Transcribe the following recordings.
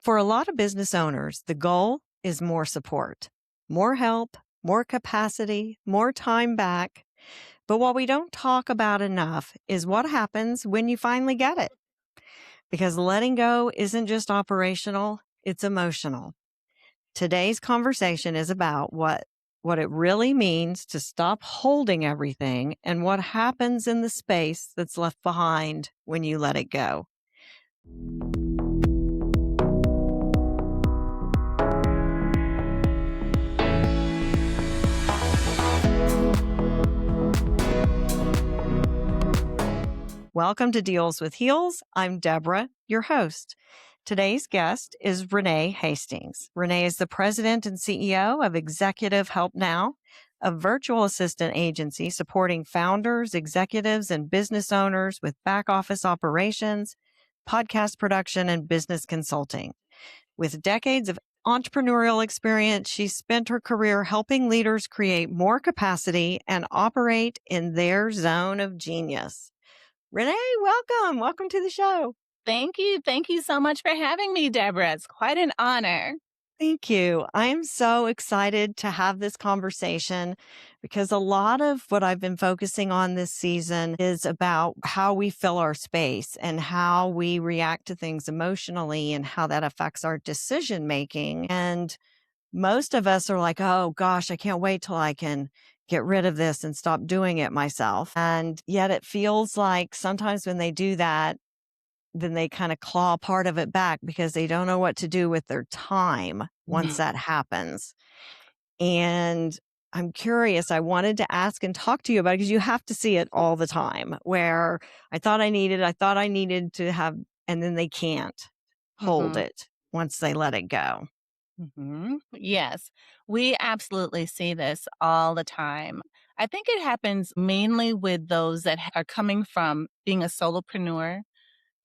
For a lot of business owners, the goal is more support, more help, more capacity, more time back. But what we don't talk about enough is what happens when you finally get it. Because letting go isn't just operational, it's emotional. Today's conversation is about what it really means to stop holding everything and what happens in the space that's left behind when you let it go. Welcome to Deals with Heels. I'm Deborah, your host. Today's guest is Renee Hastings. Renee is the president and CEO of Executive Help Now, a virtual assistant agency supporting founders, executives, and business owners with back office operations, podcast production, and business consulting. With decades of entrepreneurial experience, she's spent her career helping leaders create more capacity and operate in their zone of genius. Renee, welcome. Welcome to the show. Thank you. Thank you so much for having me, Deborah. It's quite an honor. Thank you. I am so excited to have this conversation because a lot of what I've been focusing on this season is about how we fill our space and how we react to things emotionally and how that affects our decision making. And most of us are like, oh gosh, I can't wait till I can get rid of this and stop doing it myself. And yet it feels like sometimes when they do that, then they kind of claw part of it back because they don't know what to do with their time once that happens. And I'm curious, I wanted to ask and talk to you about it because you have to see it all the time where I thought I needed to have, and then they can't hold it once they let it go. Yes, we absolutely see this all the time. I think it happens mainly with those that are coming from being a solopreneur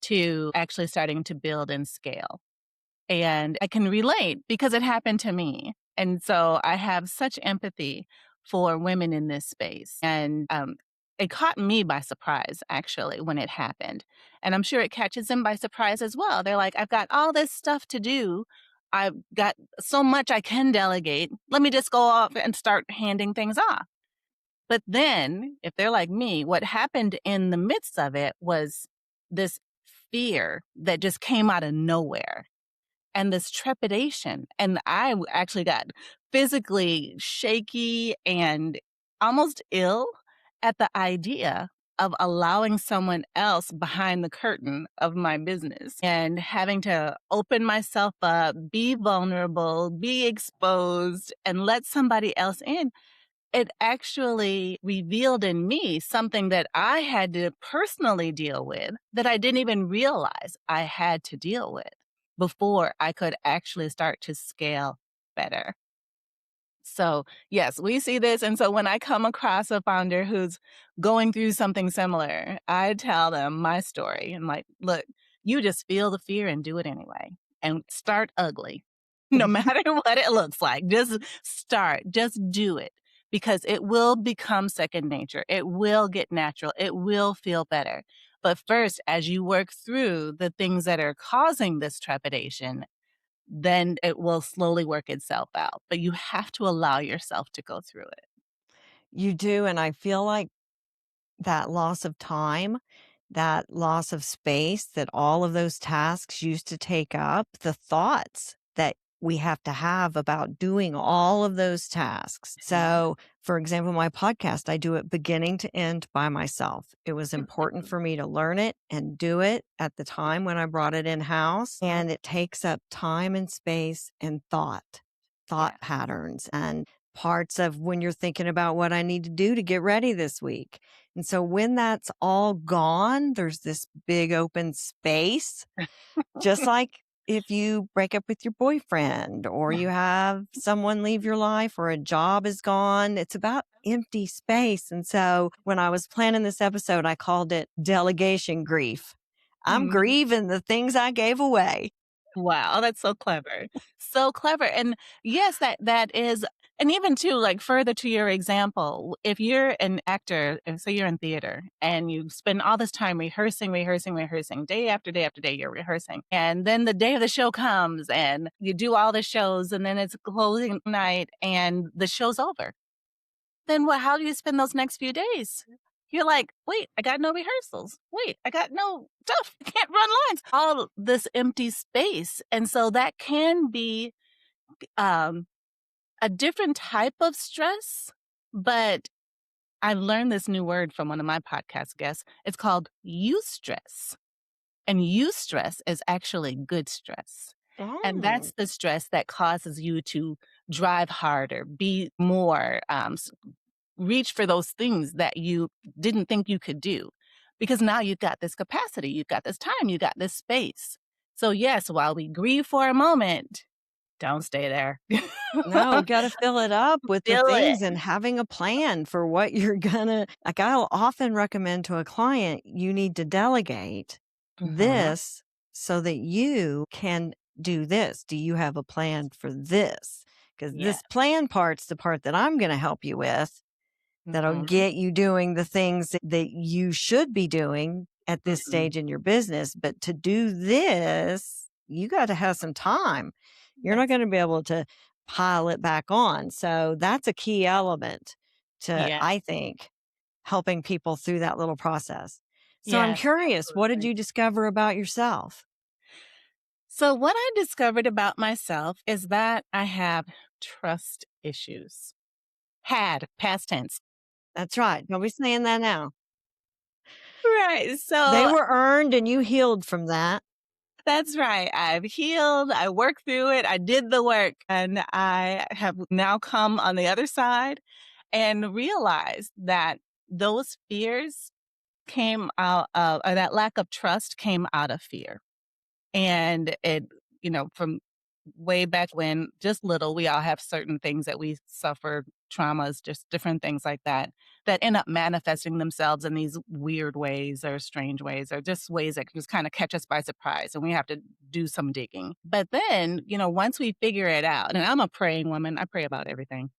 to actually starting to build and scale. And I can relate because it happened to me. And so I have such empathy for women in this space. And it caught me by surprise, actually, when it happened. And I'm sure it catches them by surprise as well. They're like, I've got all this stuff to do. I've got so much I can delegate. Let me just go off and start handing things off. But then, if they're like me, what happened in the midst of it was this fear that just came out of nowhere and this trepidation. And I actually got physically shaky and almost ill at the idea of allowing someone else behind the curtain of my business and having to open myself up, be vulnerable, be exposed, and let somebody else in. It actually revealed in me something that I had to personally deal with that I didn't even realize I had to deal with before I could actually start to scale better. So yes, we see this. And so when I come across a founder who's going through something similar, I tell them my story and like, look, you just feel the fear and do it anyway and start ugly. No matter what it looks like, just start, just do it because it will become second nature. It will get natural. It will feel better. But first, as you work through the things that are causing this trepidation, then it will slowly work itself out. But you have to allow yourself to go through it. You do. And I feel like that loss of time, that loss of space that all of those tasks used to take up, the thoughts that we have to have about doing all of those tasks. So, for example, my podcast, I do it beginning to end by myself. It was important for me to learn it and do it at the time when I brought it in-house. And it takes up time and space and thought patterns and parts of when you're thinking about what I need to do to get ready this week. And so when that's all gone, there's this big open space, just like if you break up with your boyfriend or you have someone leave your life or a job is gone, it's about empty space. And so when I was planning this episode, I called it Delegation Grief. I'm grieving the things I gave away. Wow, that's so clever. So clever. And yes, that is And even too, like further to your example, if you're an actor, and say you're in theater and you spend all this time rehearsing, rehearsing, rehearsing, day after day after day, you're rehearsing. And then the day of the show comes and you do all the shows, and then it's closing night and the show's over. Then what, how do you spend those next few days? You're like, wait, I got no rehearsals. Wait, I got no stuff. I can't run lines. All this empty space. And so that can be um a different type of stress, but I learned this new word from one of my podcast guests. It's called eustress. And eustress is actually good stress. And Oh, that's the stress that causes you to drive harder, be more, reach for those things that you didn't think you could do. Because now you've got this capacity, you've got this time, you got this space. So, yes, while we grieve for a moment, don't stay there. no, gotta fill it up with the Feel it. things and having a plan for what you're gonna like, I'll often recommend to a client, you need to delegate Mhm. this so that you can do this. Do you have a plan for this? Because Yeah. this plan part's the part that I'm gonna help you with. That'll Mhm. get you doing the things that you should be doing at this Mhm. stage in your business. But to do this, you got to have some time. You're not That's going to be able to pile it back on. So that's a key element to, yeah. I think, helping people through that little process. So I'm Yes, curious, what did absolutely. you discover about yourself? So what I discovered about myself is that I have trust issues. Had, past tense. That's right. Don't be saying that now. Right. They So were earned and you healed from that. that's right. I've healed, I worked through it, I did the work, and I have now come on the other side and realized that those fears came out of, or that lack of trust came out of fear. And it, from way back when, just little, we all have certain things that we suffer, traumas, just different things like that, that end up manifesting themselves in these weird ways or strange ways or just ways that just kind of catch us by surprise. And we have to do some digging. But then, once we figure it out, and I'm a praying woman, I pray about everything.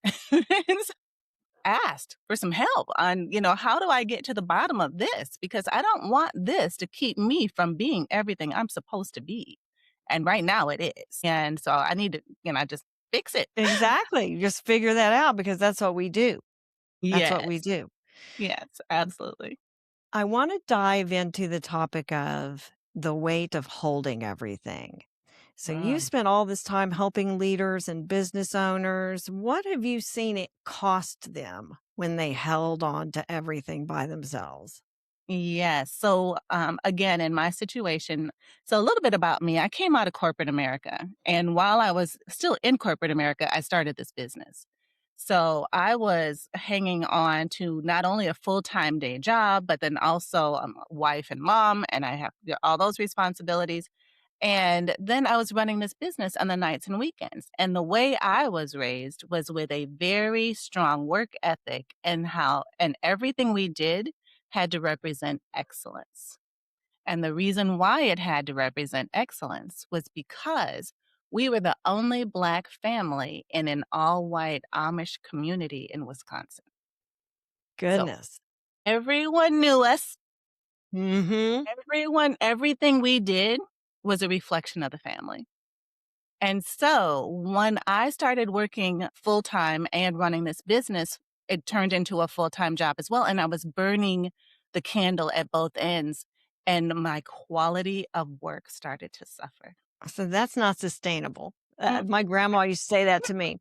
Asked for some help on, how do I get to the bottom of this? Because I don't want this to keep me from being everything I'm supposed to be. And right now it is. And so I need to, just fix it. Exactly. You just figure that out because that's what we do. That's what we Yes. do. Yes, absolutely. I want to dive into the topic of the weight of holding everything. So, you Mm. spent all this time helping leaders and business owners. What have you seen it cost them when they held on to everything by themselves? Yes. So, again, in my situation, so a little bit about me. I came out of corporate America. And while I was still in corporate America, I started this business. So I was hanging on to not only a full time day job, but then also I'm a wife and mom, and I have all those responsibilities. And then I was running this business on the nights and weekends. And the way I was raised was with a very strong work ethic and everything we did had to represent excellence. And the reason why it had to represent excellence was because we were the only Black family in an all white Amish community in Wisconsin. So Goodness. everyone knew us. Mhm. Everything we did was a reflection of the family. And so when I started working full time and running this business, it turned into a full time job as well. And I was burning the candle at both ends, and my quality of work started to suffer. So that's not sustainable. Mm, My grandma used to say that to me.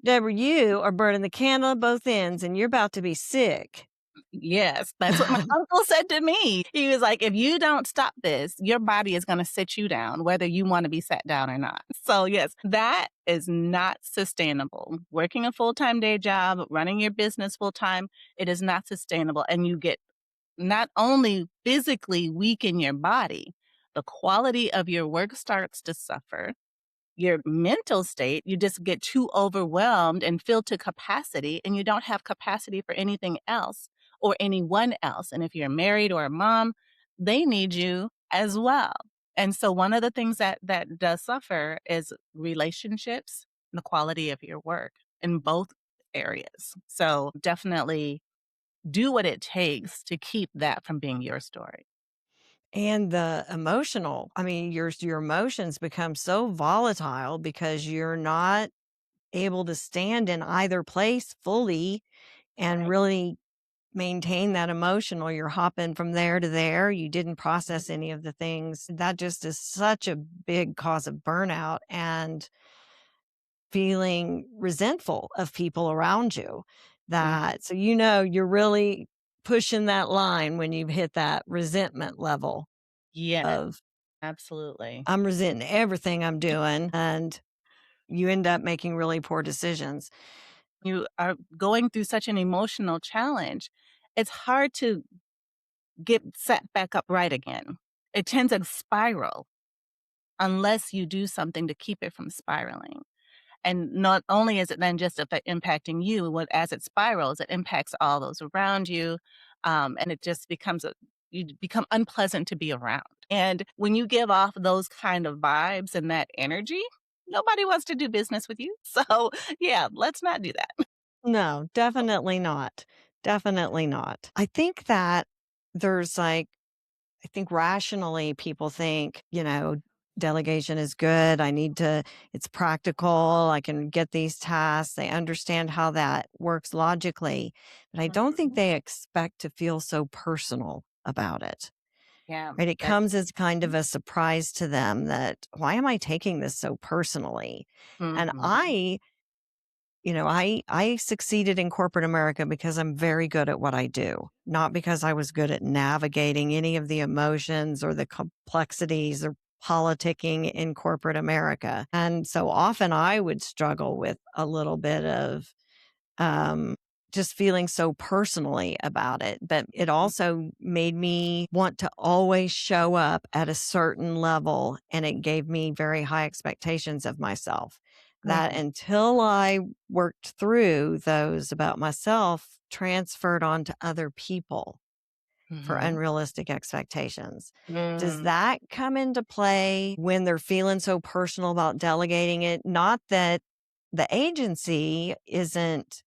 Deborah, you are burning the candle at both ends and you're about to be sick. yes, that's what my uncle said to me. He was like, if you don't stop this, your body is going to sit you down, whether you want to be sat down or not. So, yes, that is not sustainable. Working a full time day job, running your business full time, it is not sustainable. And you get not only physically weak in your body, the quality of your work starts to suffer. Your mental state, you just get too overwhelmed and filled to capacity, and you don't have capacity for anything else or anyone else. And if you're married or a mom, they need you as well. And so one of the things that does suffer is relationships. the quality of your work in both areas. So definitely do what it takes to keep that from being your story. And the emotional, I mean, your emotions become so volatile because you're not able to stand in either place fully and Right. really maintain that emotional. You're hopping from there to there. You didn't process any of the things. That just is such a big cause of burnout and feeling resentful of people around you. Mhm. That so you know you're really pushing that line when you hit that resentment level Yes, of absolutely. I'm resenting everything I'm doing and you end up making really poor decisions. You are going through such an emotional challenge. It's hard to get set back up right again. It tends to spiral unless you do something to keep it from spiraling. And not only is it then just impacting you, what as it spirals, it impacts all those around you, and it just becomes you become unpleasant to be around. And when you give off those kind of vibes and that energy, nobody wants to do business with you. So yeah, let's not do that. No, definitely not. Definitely not. I think that there's like I think rationally people think, delegation is good. It's practical. I can get these tasks. They understand how that works logically. But I don't think Mhm. they expect to feel so personal about it. Yeah, Right. It that's comes as kind of a surprise to them that why am I taking this so personally? And mhm. I succeeded in corporate America because I'm very good at what I do, not because I was good at navigating any of the emotions or the complexities or politicking in corporate America. And so often I would struggle with a little bit of um, just feeling so personally about it. But it also made me want to always show up at a certain level. And it gave me very high expectations of myself that Mhm. until I worked through those about myself, transferred onto other people for Mhm. unrealistic expectations. Does Mm. that come into play when they're feeling so personal about delegating it? Not that the agency isn't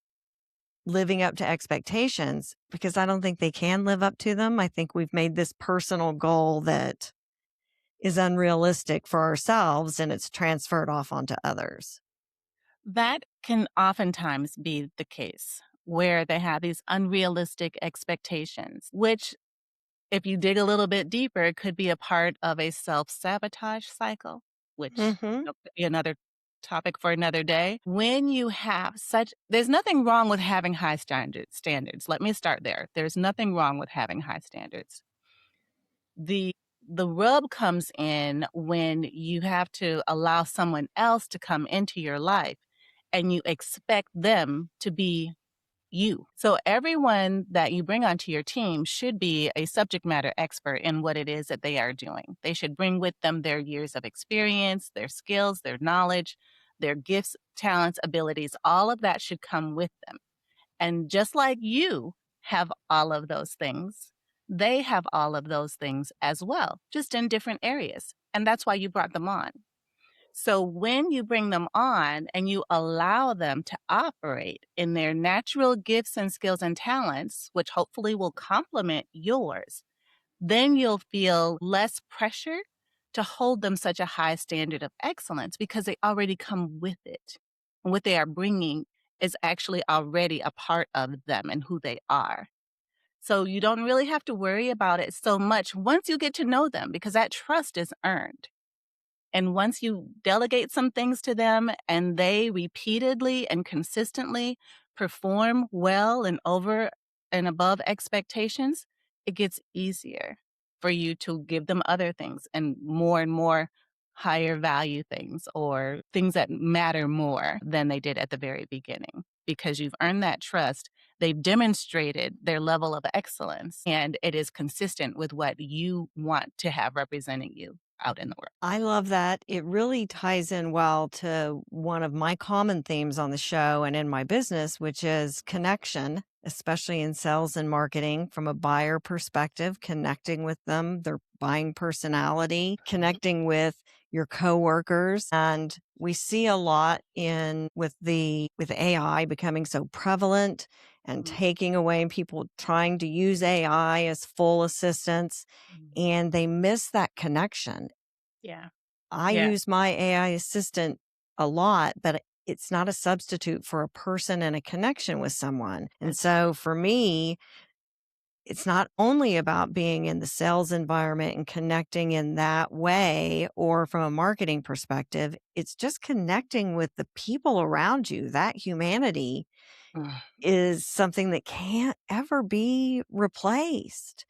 living up to expectations because I don't think they can live up to them. I think we've made this personal goal that is unrealistic for ourselves and it's transferred off onto others. That can oftentimes be the case where they have these unrealistic expectations, which, if you dig a little bit deeper, it could be a part of a self sabotage cycle, which Mhm. could be another topic for another day. When you have there's nothing wrong with having high standards. Let me start there. There's nothing wrong with having high standards. The the rub comes in when you have to allow someone else to come into your life and you expect them to be you. So everyone that you bring onto your team should be a subject matter expert in what it is that they are doing. They should bring with them their years of experience, their skills, their knowledge, their gifts, talents, abilities. All of that should come with them. And just like you have all of those things, they have all of those things as well, just in different areas. And that's why you brought them on. So when you bring them on and you allow them to operate in their natural gifts and skills and talents, which hopefully will complement yours, then you'll feel less pressure to hold them such a high standard of excellence because they already come with it. And what they are bringing is actually already a part of them and who they are. So you don't really have to worry about it so much once you get to know them because that trust is earned. And once you delegate some things to them and they repeatedly and consistently perform well and over and above expectations, it gets easier for you to give them other things and more higher value things or things that matter more than they did at the very beginning. Because you've earned that trust, they've demonstrated their level of excellence, and it is consistent with what you want to have representing you out in the world. I love that. It really ties in well to one of my common themes on the show and in my business, which is connection, especially in sales and marketing from a buyer perspective, connecting with them, their buying personality, connecting with your coworkers. And we see a lot in with AI becoming so prevalent and Mhm. taking away and people trying to use AI as full assistants, Mhm. and they miss that connection. Yeah. I Yeah. use my AI assistant a lot, but it's not a substitute for a person and a connection with someone. And That's true. so for me, it's not only about being in the sales environment and connecting in that way or from a marketing perspective, it's just connecting with the people around you. That humanity Mm. is something that can't ever be replaced.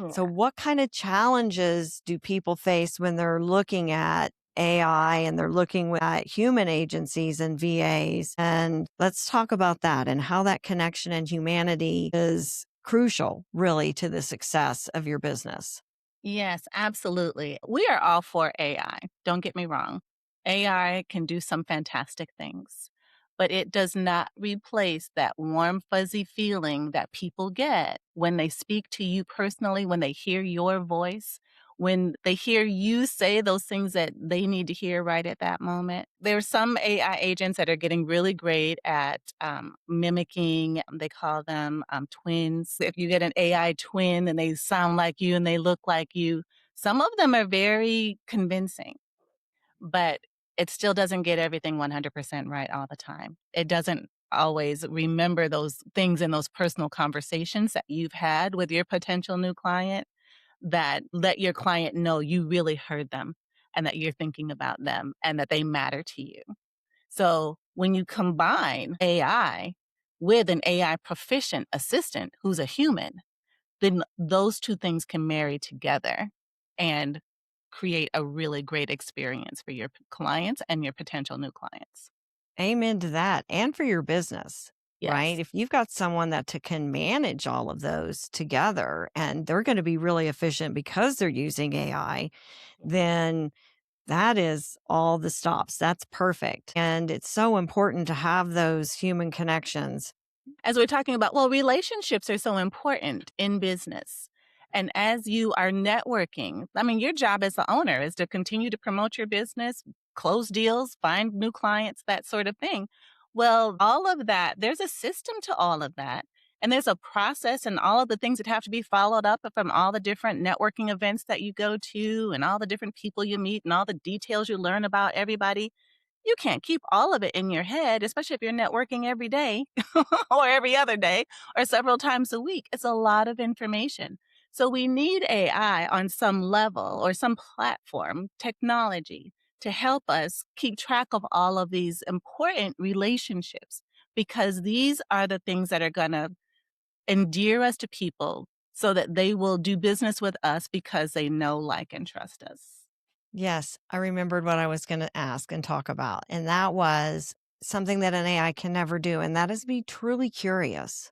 So, Yeah. what kind of challenges do people face when they're looking at AI and they're looking at human agencies and VAs? And let's talk about that and how that connection and humanity is crucial, really, to the success of your business. Yes, absolutely. We are all for AI. Don't get me wrong. AI can do some fantastic things, but it does not replace that warm, fuzzy feeling that people get when they speak to you personally, when they hear your voice, when they hear you say those things that they need to hear right at that moment. There are some AI agents that are getting really great at mimicking, they call them twins. If you get an AI twin and they sound like you and they look like you, some of them are very convincing, but it still doesn't get everything 100% right all the time. It doesn't always remember those things in those personal conversations that you've had with your potential new client that let your client know you really heard them and that you're thinking about them and that they matter to you. So when you combine AI with an AI proficient assistant who's a human, then those two things can marry together and create a really great experience for your clients and your potential new clients. Amen to that. And for your business, right? Yes. If you've got someone can manage all of those together and they're going to be really efficient because they're using AI, then that is all the stops. That's perfect. And it's so important to have those human connections. As we're talking about, well, relationships are so important in business. And as you are networking, I mean, your job as the owner is to continue to promote your business, close deals, find new clients, that sort of thing. Well, all of that, there's a system to all of that. And there's a process and all of the things that have to be followed up from all the different networking events that you go to and all the different people you meet and all the details you learn about everybody. You can't keep all of it in your head, especially if you're networking every day or every other day or several times a week. It's a lot of information. So we need AI on some level or some platform, technology to help us keep track of all of these important relationships because these are the things that are going to endear us to people so that they will do business with us because they know, like, and trust us. Yes, I remembered what I was going to ask and talk about. And that was something that an AI can never do. And that is be truly curious.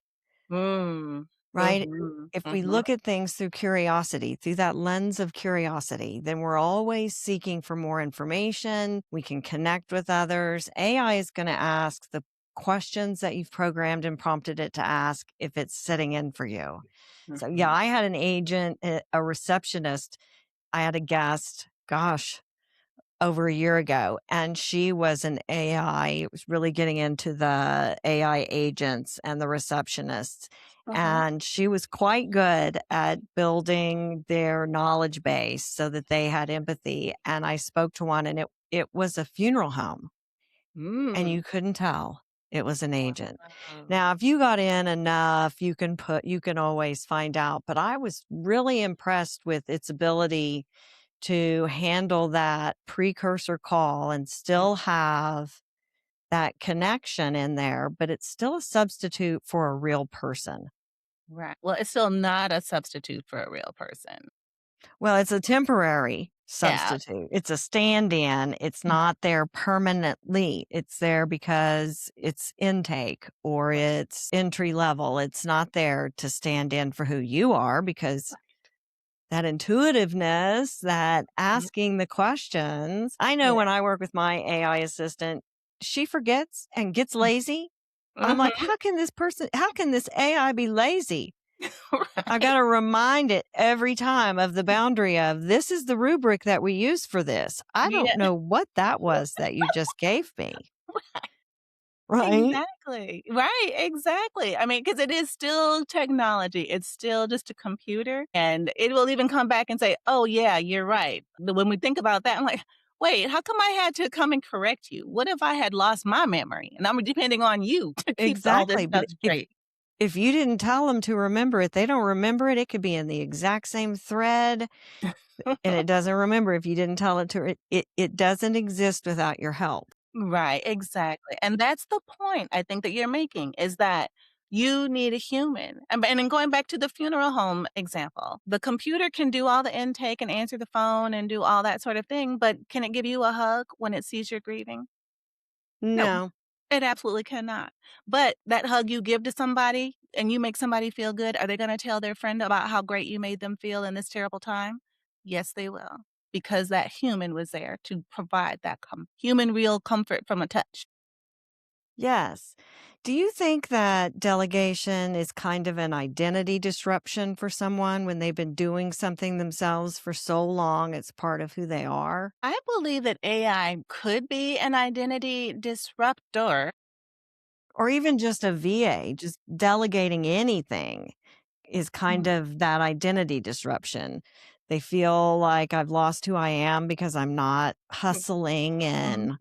Mm. Right? Mhm. If we Mhm. look at things through curiosity, through that lens of curiosity, then we're always seeking for more information. We can connect with others. AI is going to ask the questions that you've programmed and prompted it to ask if it's sitting in for you. So, yeah, Mhm. I had an agent, a receptionist. I had a guest, gosh, over a year ago, and she was an AI. It was really getting into the AI agents and the receptionists. Uh-huh. And she was quite good at building their knowledge base so that they had empathy. And I spoke to one and it was a funeral home and Mm. you couldn't tell it was an agent. Wow. Now, if you got in enough, you can always find out. But I was really impressed with its ability to handle that precursor call and Mm. still have that connection in there, but it's still a substitute for a real person. Right. Well, it's still not a substitute for a real person. Well, it's a temporary Yeah. substitute. It's a stand in. It's not there permanently. It's there because it's intake or Right. it's entry level. It's not there to stand in for who you are because that intuitiveness, that Mhm. asking the questions. I know Yeah. when I work with my AI assistant, she forgets and gets lazy. I'm like, Mhm. how can this AI be lazy? I've Right. gotta remind it every time of the boundary of, "This is the rubric that we use for this. I don't Yeah. know what that was that you just gave me." Right? Exactly. Right, exactly. I mean, because it is still technology. It's still just a computer, and it will even come back and say, "Oh, yeah, you're right." But when we think about that, I'm like, "Wait, how come I had to come and correct you? What if I had lost my memory and I'm depending on you to keep all this Exactly, stuff but straight?" if you didn't tell them to remember it, they don't remember it. It could be in the exact same thread, and it doesn't remember if you didn't tell it to it doesn't exist without your help. Right, exactly, and that's the point I think that you're making is that you need a human, and then going back to the funeral home example, the computer can do all the intake and answer the phone and do all that sort of thing, but can it give you a hug when it sees you're grieving? No, No. it absolutely cannot, but that hug you give to somebody and you make somebody feel good, are they gonna tell their friend about how great you made them feel in this terrible time? Yes, they will, because that human was there to provide that human real comfort from a touch. Yes. Do you think that delegation is kind of an identity disruption for someone when they've been doing something themselves for so long, it's part of who they are? I believe that AI could be an identity disruptor. Or even just a VA, just delegating anything is kind Mhm. of that identity disruption. They feel like I've lost who I am because I'm not hustling Mhm. and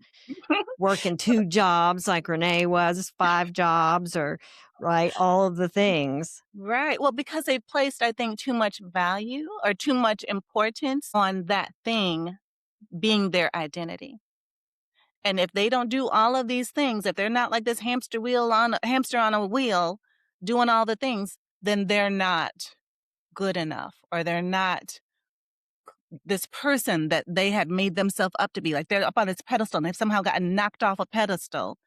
working 2 jobs like Renee was, 5 jobs or right, all of the things. Right. Well, because they placed, I think, too much value or too much importance on that thing being their identity. And if they don't do all of these things, if they're not like this hamster on a wheel doing all the things, then they're not good enough or they're not this person that they had made themselves up to be. Like they're up on this pedestal and they've somehow gotten knocked off a pedestal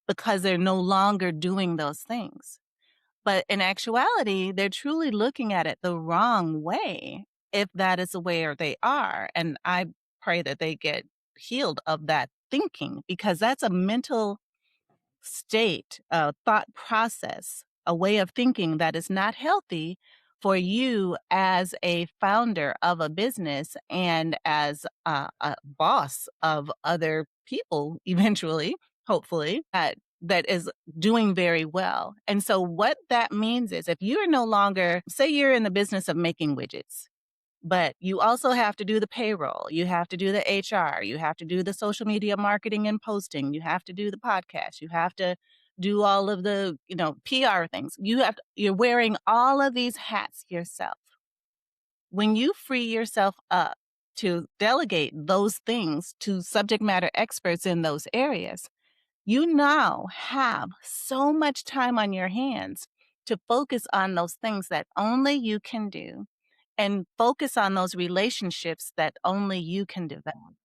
because they're no longer doing those things. But in actuality, they're truly looking at it the wrong way if that is where they are. And I pray that they get healed of that thinking because that's a mental state, a thought process, a way of thinking that is not healthy for you as a founder of a business and as a boss of other people eventually, hopefully, that is doing very well. And so what that means is if you're no longer, say you're in the business of making widgets, but you also have to do the payroll, you have to do the HR, you have to do the social media marketing and posting, you have to do the podcast, you have to do all of the, PR things. You're wearing all of these hats yourself. When you free yourself up to delegate those things to subject matter experts in those areas, you now have so much time on your hands to focus on those things that only you can do and focus on those relationships that only you can develop.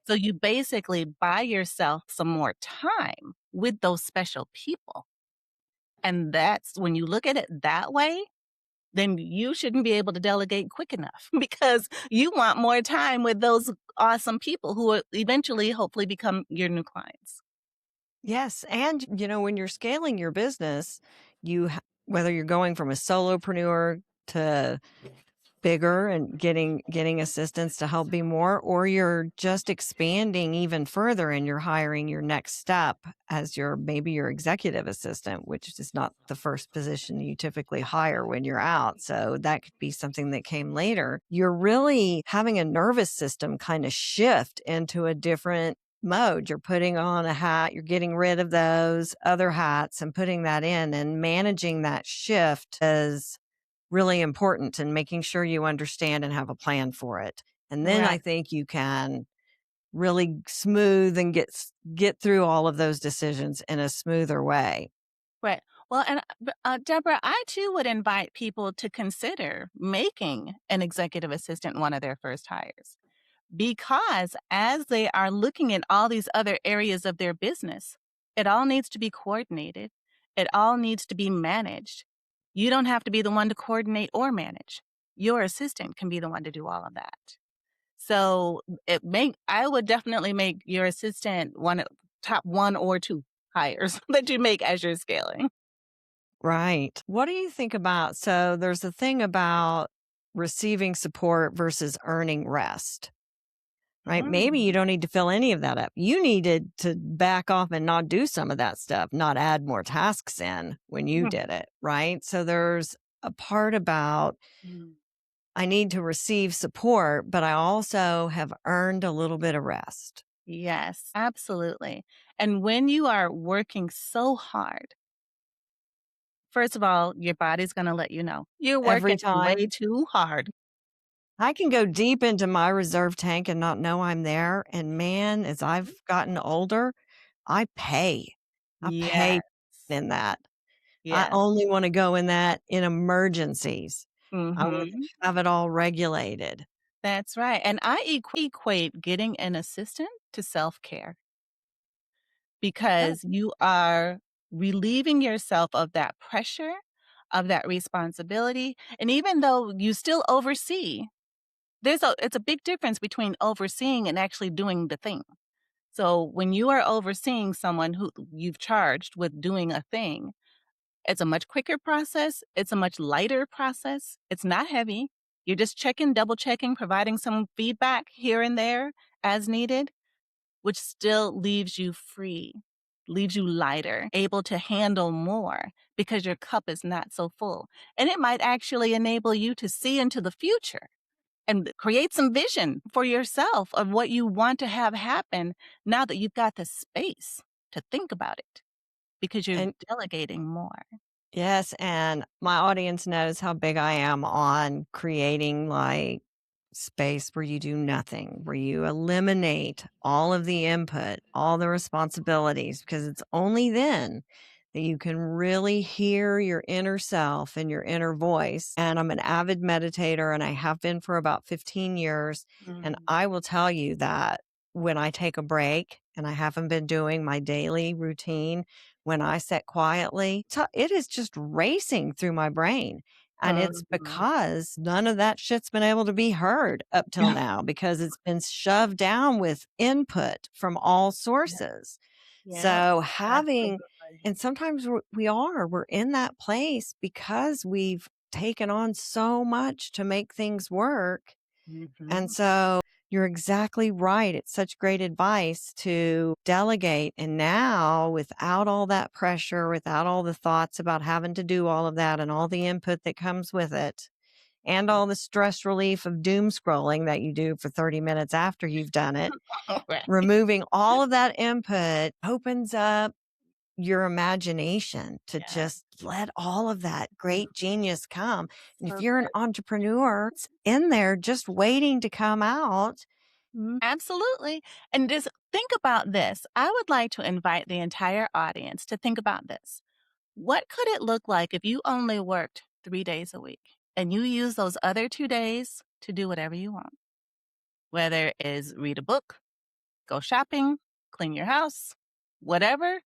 So you basically buy yourself some more time with those special people. And that's when you look at it that way, then you shouldn't be able to delegate quick enough because you want more time with those awesome people who will eventually, hopefully, become your new clients. Yes, and, when you're scaling your business, whether you're going from a solopreneur to bigger and getting assistance to help be more, or you're just expanding even further and you're hiring your next step as your executive assistant, which is not the first position you typically hire when you're out. So that could be something that came later. You're really having a nervous system kind of shift into a different mode. You're putting on a hat, you're getting rid of those other hats and putting that in, and managing that shift is really important, and making sure you understand and have a plan for it. And then I Right. think you can really smooth and get through all of those decisions in a smoother way. Right. Well, and Deborah, I too would invite people to consider making an executive assistant one of their first hires because as they are looking at all these other areas of their business, it all needs to be coordinated. It all needs to be managed. You don't have to be the one to coordinate or manage. Your assistant can be the one to do all of that. So I would definitely make your assistant top one or two hires that you make as you're scaling. Right. What do you think about so there's a thing about receiving support versus earning rest, right? Maybe you Mm. don't need to fill any of that up. You needed to back off and not do some of that stuff, not add more tasks in when you did it, right? So there's a part about Mm. I need to receive support, but I also have earned a little bit of rest Yes, absolutely. And when you are working so hard, first of all, your body's gonna let you know, "You're every working way time. too hard." I can go deep into my reserve tank and not know I'm there. And man, as I've gotten older, I pay. I pay Yes. in that. I Yes. only want to go in that in emergencies. I want to Mhm. have it all regulated. That's right, and I equate getting an assistant to self-care Yeah. because you are relieving yourself of that pressure, of that responsibility, and even though you still oversee, it's a big difference between overseeing and actually doing the thing. So, when you are overseeing someone who you've charged with doing a thing, it's a much quicker process, it's a much lighter process, it's not heavy. You're just checking, double checking, providing some feedback here and there as needed, which still leaves you free, leaves you lighter, able to handle more because your cup is not so full. And it might actually enable you to see into the future and create some vision for yourself of what you want to have happen now that you've got the space to think about it because you're And delegating more. yes, and my audience knows how big I am on creating like space where you do nothing, where you eliminate all of the input, all the responsibilities, because it's only then that you can really hear your inner self and your inner voice. And I'm an avid meditator and I have been for about 15 years. And Mm. I will tell you that when I take a break and I haven't been doing my daily routine, when I sit quietly, it is just racing through my brain. And it's Mhm. because none of that shit's been able to be heard up till now because it's been shoved down with input from all Yeah, sources. yeah, So having, absolutely. and sometimes we're in that place because we've taken on so much to make things work and Mhm. so you're exactly right. It's such great advice to delegate. And now, without all that pressure, without all the thoughts about having to do all of that and all the input that comes with it, and all the stress relief of doom scrolling that you do for 30 minutes after you've done it, Right. removing all of that input opens up your imagination to Yeah. just let all of that Mm. great genius come. And if So you're an true. entrepreneur, it's in there just waiting to come out. Absolutely. And just think about this. I would like to invite the entire audience to think about this. What could it look like if you only worked 3 days a week and you use those other 2 days to do whatever you want? Whether it is read a book, go shopping, clean your house, whatever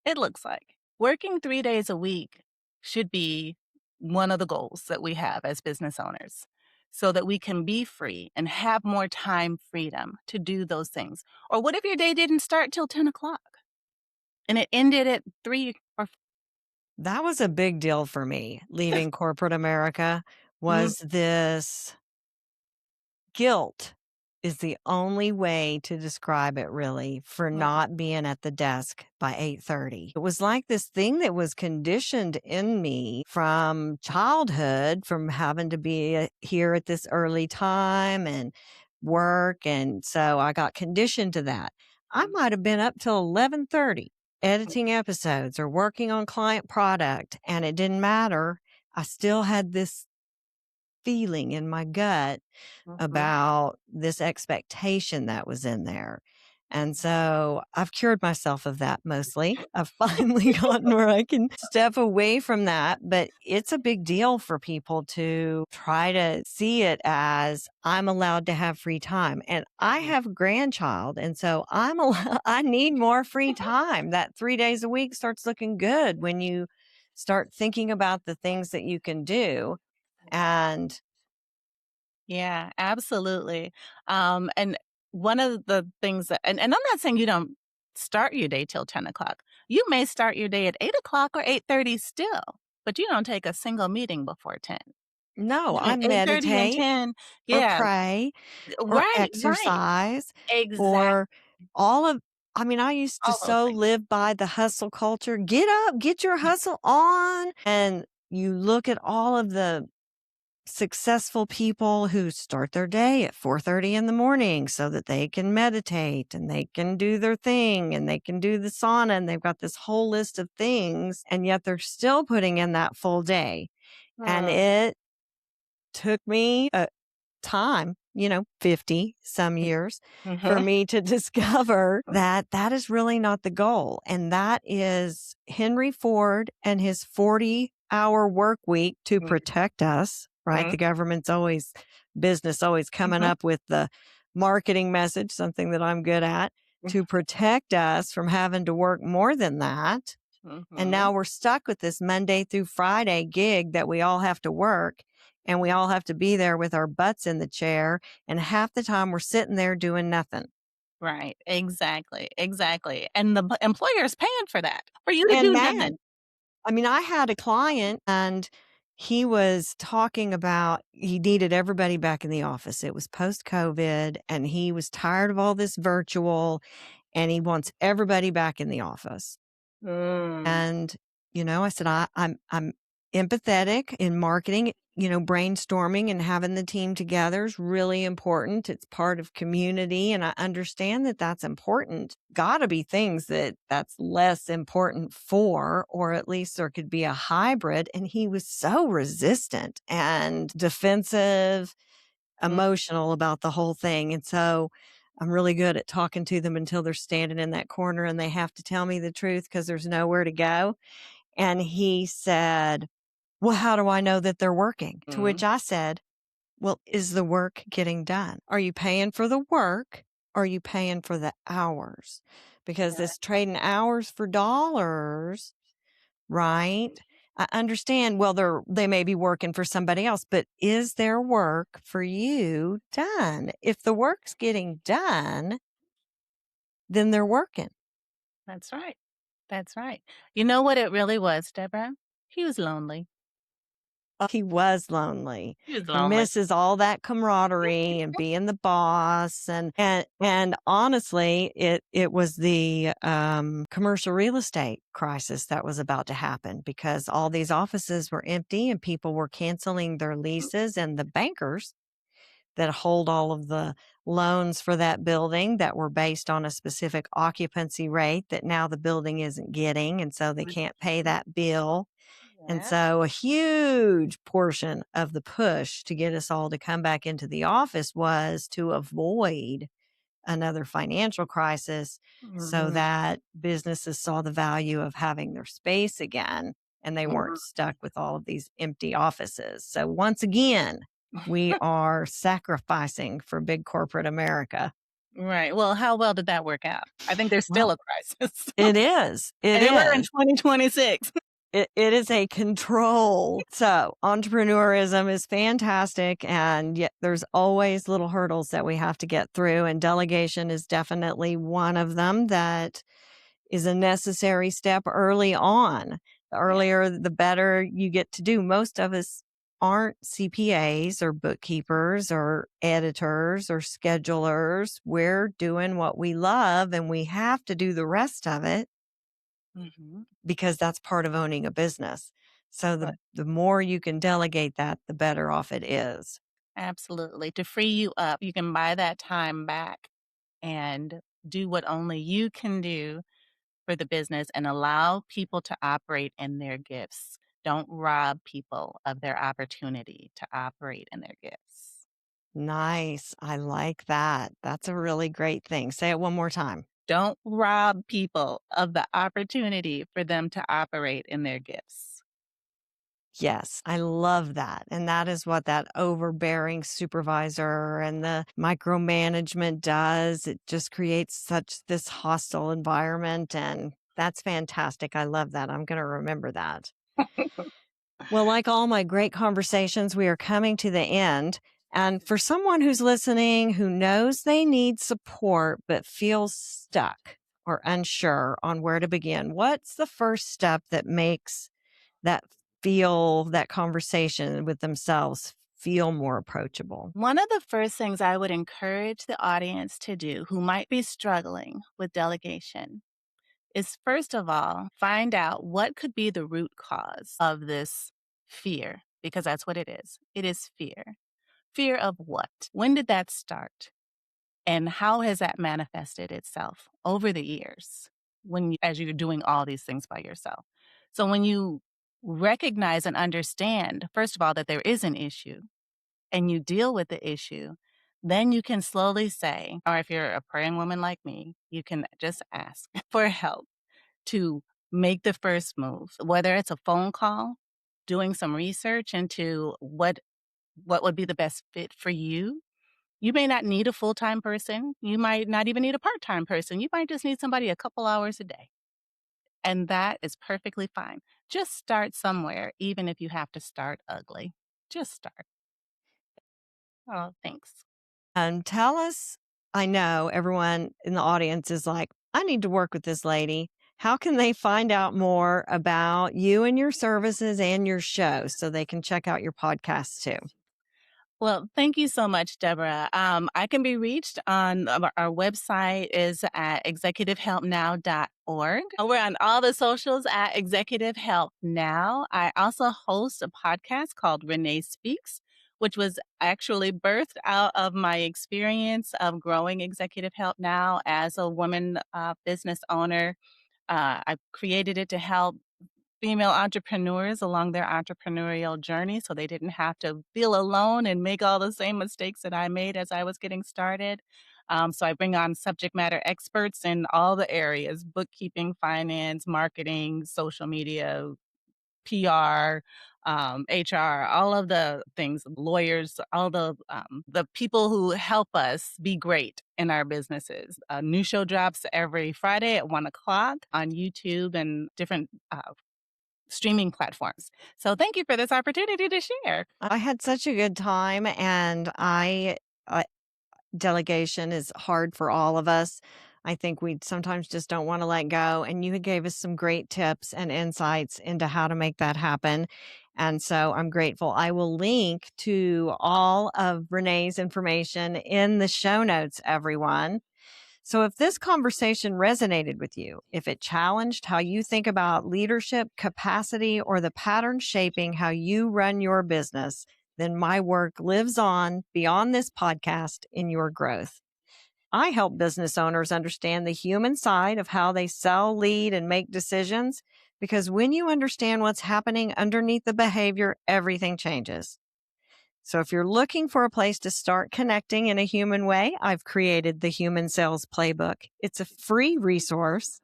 it looks like. Working 3 days a week should be one of the goals that we have as business owners so that we can be free and have more time freedom to do those things. Or what if your day didn't start till 10 o'clock and it ended at 3 or That was a big deal for me. Leaving corporate America mm, was this guilt is the only way to describe it really for mm, not being at the desk by 8:30. It was like this thing that was conditioned in me from childhood from having to be here at this early time and work and so I got conditioned to that. I mm, might have been up till 11:30 editing episodes or working on client product and it didn't matter. I still had this feeling in my gut mhm. about this expectation that was in there. And so I've cured myself of that mostly. I've finally gotten where I can step away from that. But it's a big deal for people to try to see it as I'm allowed to have free time. And I have a grandchild. And so I need more free time. That 3 days a week starts looking good when you start thinking about the things that you can do. And Yeah, absolutely. And one of the things that, and I'm not saying you don't start your day till 10 o'clock. You may start your day at 8 o'clock or 8:30 still. but you don't take a single meeting before 10. No, Between I 8:30 and meditate 10, or yeah, pray or right, right, exercise exact or all of I mean, I used to all those so things. live by the hustle culture. Get up, get your hustle on. And you look at all of the successful people who start their day at 4:30 in the morning so that they can meditate and they can do their thing and they can do the sauna and they've got this whole list of things and yet they're still putting in that full day. And Mm, it took me time, 50 some mm, years for mhm, me to discover that that is really not the goal. And that is Henry Ford and his 40-hour work week to mm, protect us, right? mm, The government's always business, always coming mhm, up with the marketing message, something that I'm good at to protect us from having to work more than that. And mhm, now we're stuck with this Monday through Friday gig that we all have to work and we all have to be there with our butts in the chair. And half the time we're sitting there doing nothing. right, exactly, exactly, and the employer is paying for that, for you to And do mad. nothing. I mean, I had a client and he was talking about he needed everybody back in the office. It was post COVID and he was tired of all this virtual and he wants everybody back in the office. Mm, And, I said, I'm empathetic in marketing, brainstorming and having the team together is really important. It's part of community. And I understand that that's important. Gotta be things that's less important for, or at least there could be a hybrid. And he was so resistant and defensive, mm, emotional about the whole thing. And so I'm really good at talking to them until they're standing in that corner and they have to tell me the truth because there's nowhere to go. And he said, well, how do I know that they're working? To which mm, I said, well, is the work getting done? Are you paying for the work? Or are you paying for the hours? Because right, this trading hours for dollars, right? I understand, well, they may be working for somebody else, but is their work for you done? If the work's getting done, then they're working. that's right, that's right. You know what it really was, Deborah? He was lonely. He was lonely. He was He lonely. misses all that camaraderie and being the boss and honestly, it was the, commercial real estate crisis that was about to happen because all these offices were empty and people were canceling their leases and the bankers that hold all of the loans for that building that were based on a specific occupancy rate that now the building isn't getting, and so they can't pay Mhm. that bill. And Yeah. so a huge portion of the push to get us all to come back into the office was to avoid another financial crisis so Mhm. that businesses saw the value of having their space again and they weren't stuck with all of these empty offices. So once again, we are sacrificing for big corporate America. Right. Well, how well did that work out? I think there's still Well, a crisis. it is. It And we're in is. 2026. It is a control. So entrepreneurism is fantastic. And yet there's always little hurdles that we have to get through. And delegation is definitely one of them that is a necessary step early on. The Yeah. earlier, the better you get to do. Most of us aren't CPAs or bookkeepers or editors or schedulers. We're doing what we love and we have to do the rest of it Mhm. because that's part of owning a business. So Right. the more you can delegate that, the better off it is. Absolutely. To free you up, you can buy that time back and do what only you can do for the business and allow people to operate in their gifts. Don't rob people of their opportunity to operate in their gifts. Nice. I like that. That's a really great thing. Say it one more time. Don't rob people of the opportunity for them to operate in their gifts. Yes, I love that. And that is what that overbearing supervisor and the micromanagement does. It just creates such this hostile environment. And that's fantastic. I love that. I'm going to remember that. Well, like all my great conversations, we are coming to the end. And for someone who's listening who knows they need support but feels stuck or unsure on where to begin, what's the first step that makes that feel that conversation with themselves feel more approachable? One of the first things I would encourage the audience to do who might be struggling with delegation is first of all, find out what could be the root cause of this fear, because that's what it is. It is fear. Fear of what? When did that start? And how has that manifested itself over the years as you're doing all these things by yourself? So when you recognize and understand, first of all, that there is an issue and you deal with the issue, then you can slowly say, or if you're a praying woman like me, you can just ask for help to make the first move, whether it's a phone call, doing some research into what would be the best fit for you. You may not need a full-time person. You might not even need a part-time person. You might just need somebody a couple hours a day, and that is perfectly fine. Just start somewhere, even if you have to start ugly. Just start. Oh, thanks. And tell us, I know everyone in the audience is like, I need to work with this lady. How can they find out more about you and your services and your show so they can check out your podcast too? Well, thank you so much, Deborah. I can be reached on our website is at executivehelpnow.org. We're on all the socials at Executive Help Now. I also host a podcast called Renee Speaks, which was actually birthed out of my experience of growing Executive Help Now as a woman business owner. I created it to help female entrepreneurs along their entrepreneurial journey so they didn't have to feel alone and make all the same mistakes that I made as I was getting started. So I bring on subject matter experts in all the areas: bookkeeping, finance, marketing, social media, PR, HR, all of the things, lawyers, all the people who help us be great in our businesses. A new show drops every Friday at 1 o'clock on YouTube and different streaming platforms. So thank you for this opportunity to share. I had such a good time, and delegation is hard for all of us. I think we sometimes just don't want to let go. And you gave us some great tips and insights into how to make that happen. And so I'm grateful. I will link to all of Renee's information in the show notes, everyone. So, if this conversation resonated with you, if it challenged how you think about leadership, capacity, or the pattern shaping how you run your business, then my work lives on beyond this podcast in your growth. I help business owners understand the human side of how they sell, lead, and make decisions, because when you understand what's happening underneath the behavior, everything changes. So if you're looking for a place to start connecting in a human way, I've created the Human Sales Playbook. It's a free resource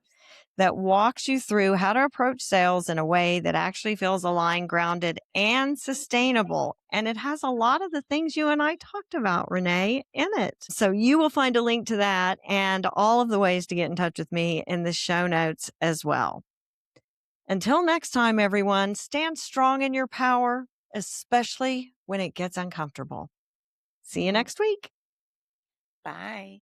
that walks you through how to approach sales in a way that actually feels aligned, grounded, and sustainable. And it has a lot of the things you and I talked about, Renee, in it. So you will find a link to that and all of the ways to get in touch with me in the show notes as well. Until next time, everyone, stand strong in your power, especially when it gets uncomfortable. See you Mhm. next week. Bye.